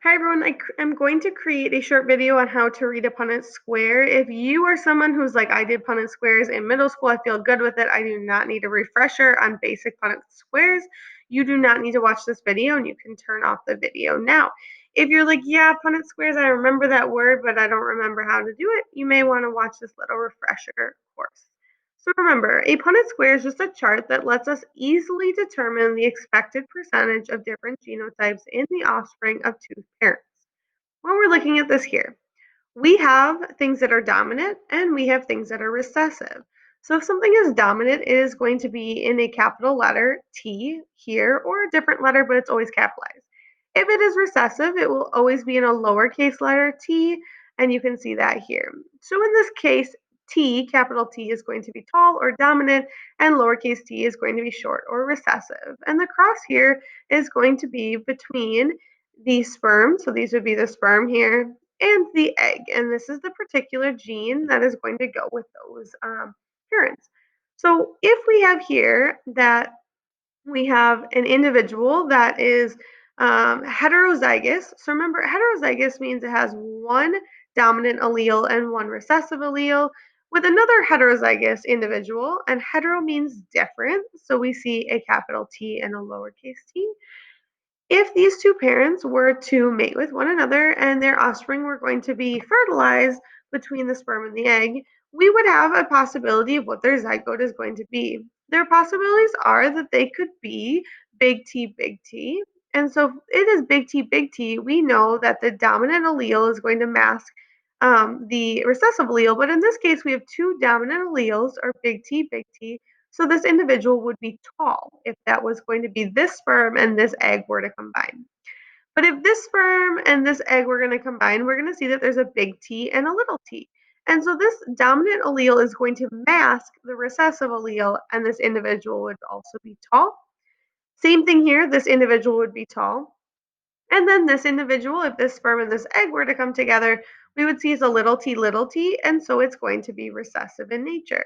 Hi everyone, I'm going to create a short video on how to read a Punnett square. If you are someone who's like, I did Punnett squares in middle school, I feel good with it, I do not need a refresher on basic Punnett squares, you do not need to watch this video and you can turn off the video now. If you're like, yeah, Punnett squares, I remember that word, but I don't remember how to do it, you may want to watch this little refresher course. So remember, a Punnett square is just a chart that lets us easily determine the expected percentage of different genotypes in the offspring of two parents. When we're looking at this here, we have things that are dominant and we have things that are recessive. So if something is dominant, it is going to be in a capital letter T here or a different letter, but it's always capitalized. If it is recessive, it will always be in a lowercase letter t, and you can see that here. So in this case, T, capital T, is going to be tall or dominant, and lowercase t is going to be short or recessive. And the cross here is going to be between the sperm, so these would be the sperm here, and the egg. And this is the particular gene that is going to go with those parents. So if we have here that we have an individual that is heterozygous. So remember, heterozygous means it has one dominant allele and one recessive allele with another heterozygous individual, and hetero means different. So we see a capital T and a lowercase t. If these two parents were to mate with one another and their offspring were going to be fertilized between the sperm and the egg, we would have a possibility of what their zygote is going to be. Their possibilities are that they could be big T, big T. And so if it is big T, we know that the dominant allele is going to mask the recessive allele. But in this case, we have two dominant alleles, or big T, so this individual would be tall if that was going to be this sperm and this egg were to combine. But if this sperm and this egg were going to combine, we're going to see that there's a big T and a little t. And so this dominant allele is going to mask the recessive allele, and this individual would also be tall. Same thing here, this individual would be tall. And then this individual, if this sperm and this egg were to come together, we would see is a little t, and so it's going to be recessive in nature.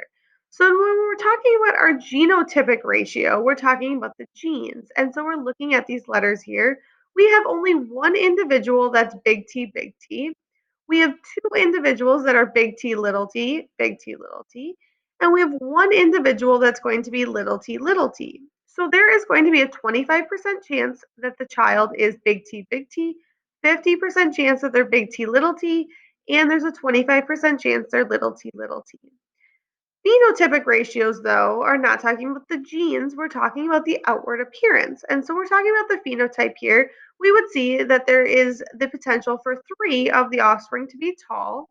So when we're talking about our genotypic ratio, we're talking about the genes. And so we're looking at these letters here. We have only one individual that's big T, big T. We have two individuals that are big T, little t, big T, little t. And we have one individual that's going to be little t, little t. So there is going to be a 25% chance that the child is big T, 50% chance that they're big T, little t, and there's a 25% chance they're little t, little t. Phenotypic ratios, though, are not talking about the genes, we're talking about the outward appearance. And so we're talking about the phenotype here. We would see that there is the potential for 3 of the offspring to be tall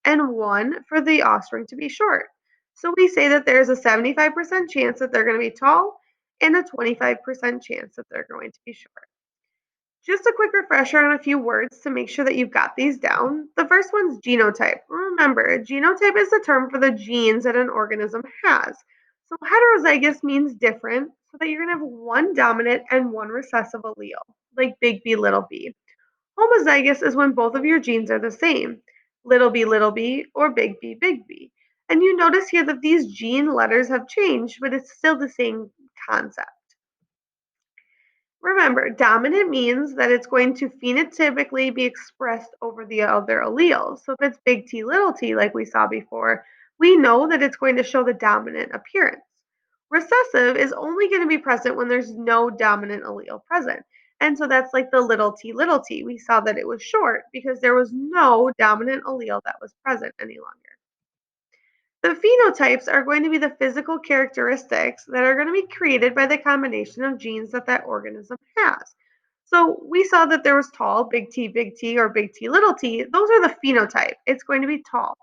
and 1 for the offspring to be short. So we say that there's a 75% chance that they're going to be tall and a 25% chance that they're going to be short. Just a quick refresher on a few words to make sure that you've got these down. The first one's genotype. Remember, genotype is the term for the genes that an organism has. So heterozygous means different, so that you're going to have one dominant and one recessive allele, like big B, little b. Homozygous is when both of your genes are the same, little b, or big B, big B. And you notice here that these gene letters have changed, but it's still the same concept. Remember, dominant means that it's going to phenotypically be expressed over the other alleles. So if it's big T, like we saw before, we know that it's going to show the dominant appearance. Recessive is only going to be present when there's no dominant allele present. And so that's like the little t. We saw that it was short because there was no dominant allele that was present any longer. The phenotypes are going to be the physical characteristics that are going to be created by the combination of genes that that organism has. So we saw that there was tall, big T, or big T, little t. Those are the phenotype. It's going to be tall.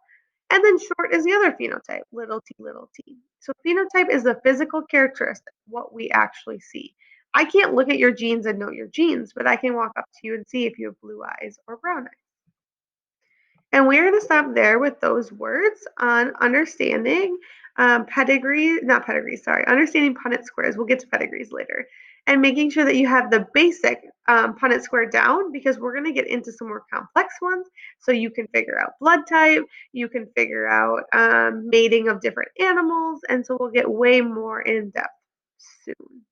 And then short is the other phenotype, little t. So phenotype is the physical characteristic, what we actually see. I can't look at your genes and know your genes, but I can walk up to you and see if you have blue eyes or brown eyes. And we're going to stop there with those words on understanding understanding Punnett squares. We'll get to pedigrees later. And making sure that you have the basic Punnett square down, because we're going to get into some more complex ones. So you can figure out blood type, you can figure out mating of different animals, and so we'll get way more in depth soon.